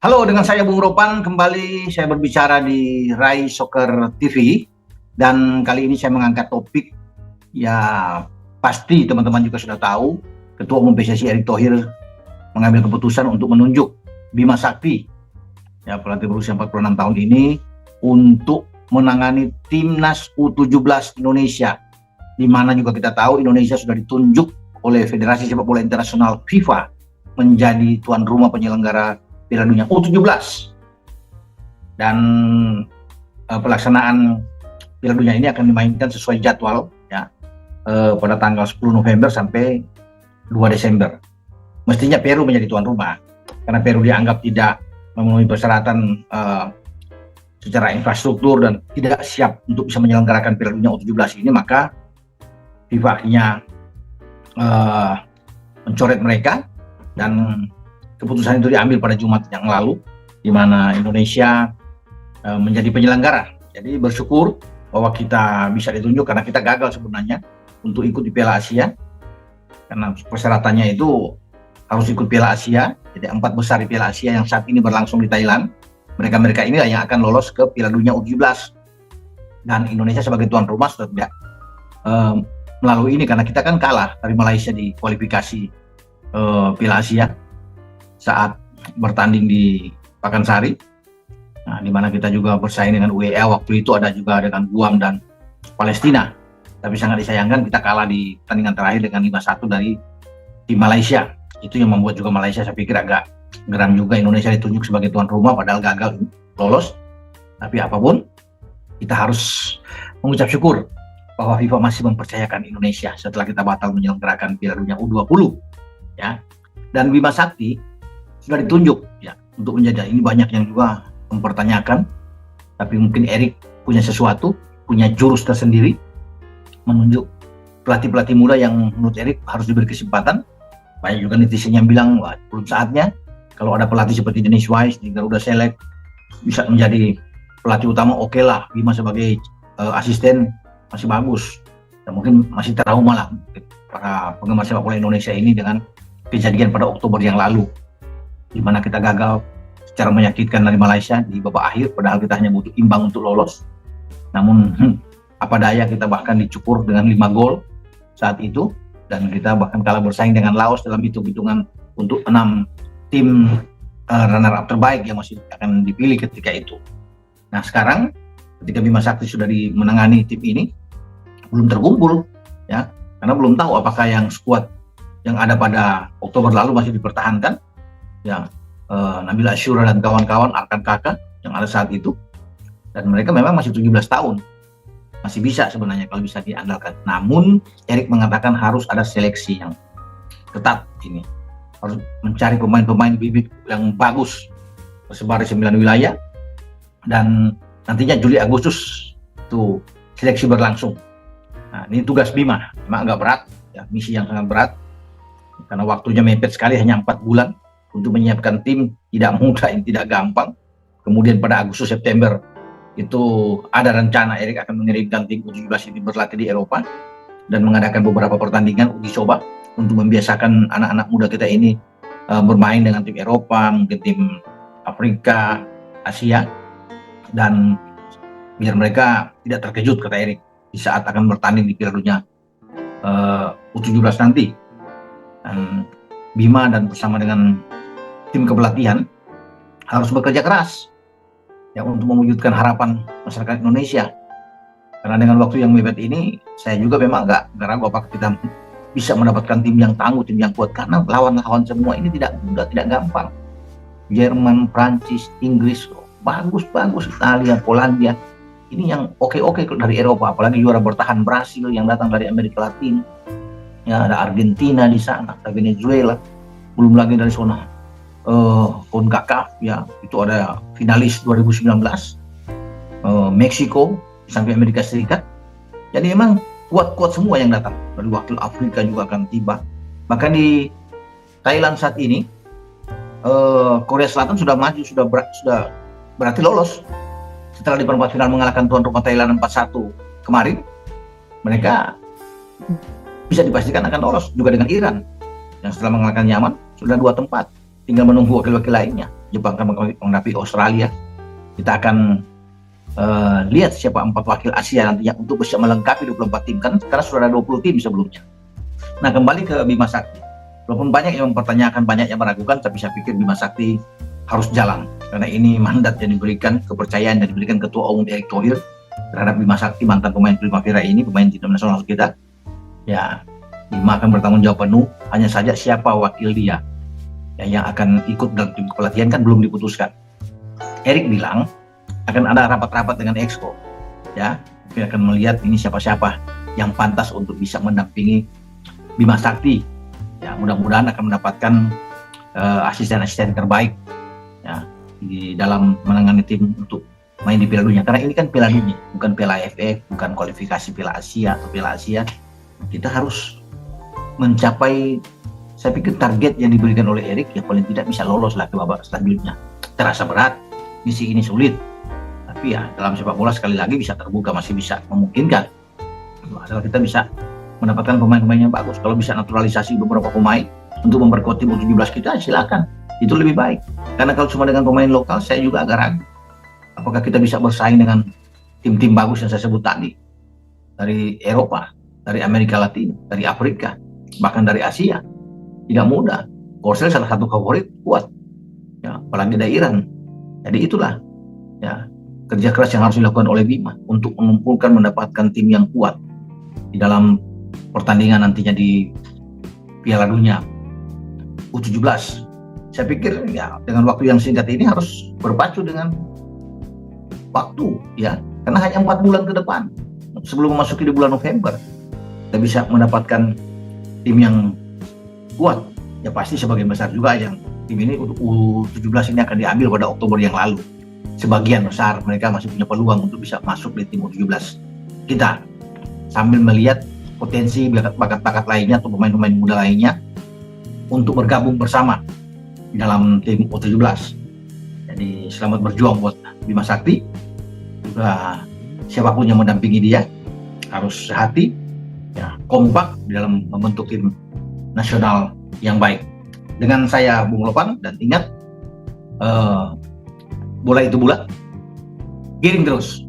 Halo, dengan saya Bung Ropan, kembali saya berbicara di Rai Soccer TV, dan kali ini saya mengangkat topik, ya pasti teman-teman juga sudah tahu, Ketua Umum PSSI Erick Thohir mengambil keputusan untuk menunjuk Bima Sakti, ya pelatih berusia 46 tahun ini, untuk menangani Timnas U17 Indonesia, di mana juga kita tahu Indonesia sudah ditunjuk oleh Federasi Sepak Bola Internasional FIFA menjadi tuan rumah penyelenggara Piala Dunia U17, dan pelaksanaan Piala Dunia ini akan dimainkan sesuai jadwal ya, pada tanggal 10 November sampai 2 Desember. Mestinya Peru menjadi tuan rumah karena Peru dianggap tidak memenuhi persyaratan secara infrastruktur dan tidak siap untuk bisa menyelenggarakan Piala Dunia U17 ini, maka FIFA akhirnya mencoret mereka, dan keputusan itu diambil pada Jumat yang lalu, di mana Indonesia menjadi penyelenggara. Jadi bersyukur bahwa kita bisa ditunjuk, karena kita gagal sebenarnya untuk ikut di Piala Asia, karena persyaratannya itu harus ikut Piala Asia. Jadi 4 besar di Piala Asia yang saat ini berlangsung di Thailand, mereka inilah yang akan lolos ke Piala Dunia U17, dan Indonesia sebagai tuan rumah sudah tidak melalui ini, karena kita kan kalah dari Malaysia di kualifikasi Piala Asia saat bertanding di Pakansari, nah, di mana kita juga bersaing dengan UEA. Waktu itu ada juga dengan Guam dan Palestina, tapi sangat disayangkan kita kalah di pertandingan terakhir dengan 5-1 dari tim Malaysia. Itu yang membuat juga Malaysia, saya pikir, agak geram juga Indonesia ditunjuk sebagai tuan rumah padahal gagal lolos. Tapi apapun, kita harus mengucap syukur bahwa FIFA masih mempercayakan Indonesia setelah kita batal menyelenggarakan Piala Dunia U20 ya. Dan Bima Sakti sudah ditunjuk ya untuk menjadi, ini banyak yang juga mempertanyakan, tapi mungkin Erick punya sesuatu, punya jurus tersendiri menunjuk pelatih-pelatih muda yang menurut Erick harus diberi kesempatan. Banyak juga netizen yang bilang, wah, belum saatnya. Kalau ada pelatih seperti Dennis Wise di Garuda Select bisa menjadi pelatih utama, oke lah. Bima sebagai asisten masih bagus, dan mungkin masih trauma lah para penggemar sepak bola Indonesia ini dengan kejadian pada Oktober yang lalu, di mana kita gagal secara menyakitkan dari Malaysia di babak akhir, padahal kita hanya butuh imbang untuk lolos. Namun apa daya, kita bahkan dicukur dengan 5 gol saat itu, dan kita bahkan kalah bersaing dengan Laos dalam hitung-hitungan untuk 6 tim runner up terbaik yang masih akan dipilih ketika itu. Nah sekarang ketika Bima Sakti sudah menangani tim ini, belum terkumpul ya, karena belum tahu apakah yang skuad yang ada pada Oktober lalu masih dipertahankan ya, Nabil Ashura dan kawan-kawan, Arkan Kakak yang ada saat itu, dan mereka memang masih 17 tahun, masih bisa sebenarnya kalau bisa diandalkan. Namun Erick mengatakan harus ada seleksi yang ketat, ini harus mencari pemain-pemain bibit yang bagus tersebar di 9 wilayah, dan nantinya Juli Agustus itu seleksi berlangsung. Nah ini tugas Bima, memang agak berat ya, misi yang sangat berat, karena waktunya mepet sekali, hanya 4 bulan untuk menyiapkan tim, tidak mudah, tidak gampang. Kemudian pada Agustus September itu ada rencana Erick akan mengirimkan tim U17 ini berlatih di Eropa dan mengadakan beberapa pertandingan uji coba untuk membiasakan anak-anak muda kita ini bermain dengan tim Eropa, mungkin tim Afrika, Asia, dan biar mereka tidak terkejut, kata Erick, di saat akan bertanding di Piala Dunia U17 nanti. Dan Bima dan bersama dengan tim kepelatihan harus bekerja keras ya untuk mewujudkan harapan masyarakat Indonesia. Karena dengan waktu yang mepet ini, saya juga memang agak ragu apakah kita bisa mendapatkan tim yang tangguh, tim yang kuat, karena lawan-lawan semua ini tidak mudah, tidak gampang. Jerman, Prancis, Inggris, bagus-bagus, Italia, Polandia, ini yang oke-oke dari Eropa, apalagi juara bertahan Brasil yang datang dari Amerika Latin. Ya, ada Argentina di sana, ada Venezuela, belum lagi dari zona CONCACAF ya, itu ada finalis 2019, Meksiko sampai Amerika Serikat. Jadi memang kuat-kuat semua yang datang, dari wakil Afrika juga akan tiba. Bahkan di Thailand saat ini, Korea Selatan sudah maju, sudah berarti lolos setelah di perempat final mengalahkan tuan rumah Thailand 4-1 kemarin. Mereka bisa dipastikan akan lolos juga dengan Iran yang setelah mengalahkan Yaman sudah 2 tempat, tinggal menunggu wakil-wakil lainnya. Jepang akan menghadapi Australia. Kita akan lihat siapa 4 wakil Asia nantinya untuk bisa melengkapi 24 tim kan, karena sudah ada 20 tim sebelumnya. Nah, kembali ke Bima Sakti. Walaupun banyak yang mempertanyakan, banyak yang meragukan, tapi saya pikir Bima Sakti harus jalan karena ini mandat yang diberikan, kepercayaan yang diberikan Ketua Umum Erick Thohir terhadap Bima Sakti, mantan pemain Primavera ini, pemain tim nasional kita. Ya, Bima akan bertanggung jawab penuh. Hanya saja siapa wakil dia yang akan ikut dalam tim pelatihan kan belum diputuskan. Erick bilang akan ada rapat-rapat dengan Exco, ya, mungkin akan melihat ini siapa-siapa yang pantas untuk bisa mendampingi Bima Sakti. Ya, mudah-mudahan akan mendapatkan asisten-asisten terbaik ya di dalam menangani tim untuk main di Piala Dunia. Karena ini kan Piala Dunia, bukan Piala AFF, bukan kualifikasi Piala Asia atau Piala Asia. Kita harus mencapai, saya pikir target yang diberikan oleh Erick ya paling tidak bisa lolos lah ke babak selanjutnya. Terasa berat, misi ini sulit, tapi ya dalam sepak bola sekali lagi bisa terbuka, masih bisa memungkinkan. Asal kita bisa mendapatkan pemain-pemain yang bagus. Kalau bisa naturalisasi beberapa pemain untuk memperkuat tim U17 kita, silakan. Itu lebih baik. Karena kalau cuma dengan pemain lokal, saya juga agak ragu. Apakah kita bisa bersaing dengan tim-tim bagus yang saya sebut tadi? Dari Eropa, dari Amerika Latin, dari Afrika, bahkan dari Asia. Tidak mudah. Korsel salah satu favorit kuat. Ya, apalagi dari Iran. Jadi itulah ya kerja keras yang harus dilakukan oleh Bima untuk mengumpulkan, mendapatkan tim yang kuat di dalam pertandingan nantinya di Piala Dunia U17. Saya pikir ya dengan waktu yang singkat ini harus berpacu dengan waktu ya, karena hanya 4 bulan ke depan sebelum memasuki di bulan November kita bisa mendapatkan tim yang kuat. Ya pasti sebagian besar juga yang tim ini untuk U17 ini akan diambil pada Oktober yang lalu. Sebagian besar mereka masih punya peluang untuk bisa masuk di tim U17 kita, sambil melihat potensi bakat-bakat lainnya atau pemain-pemain muda lainnya untuk bergabung bersama di dalam tim U17. Jadi selamat berjuang buat Bima Sakti. Juga siapapun yang mendampingi dia harus sehati, ya, kompak di dalam membentuk tim nasional yang baik. Dengan saya Bung Lopan, dan ingat bola itu bulat, giring terus.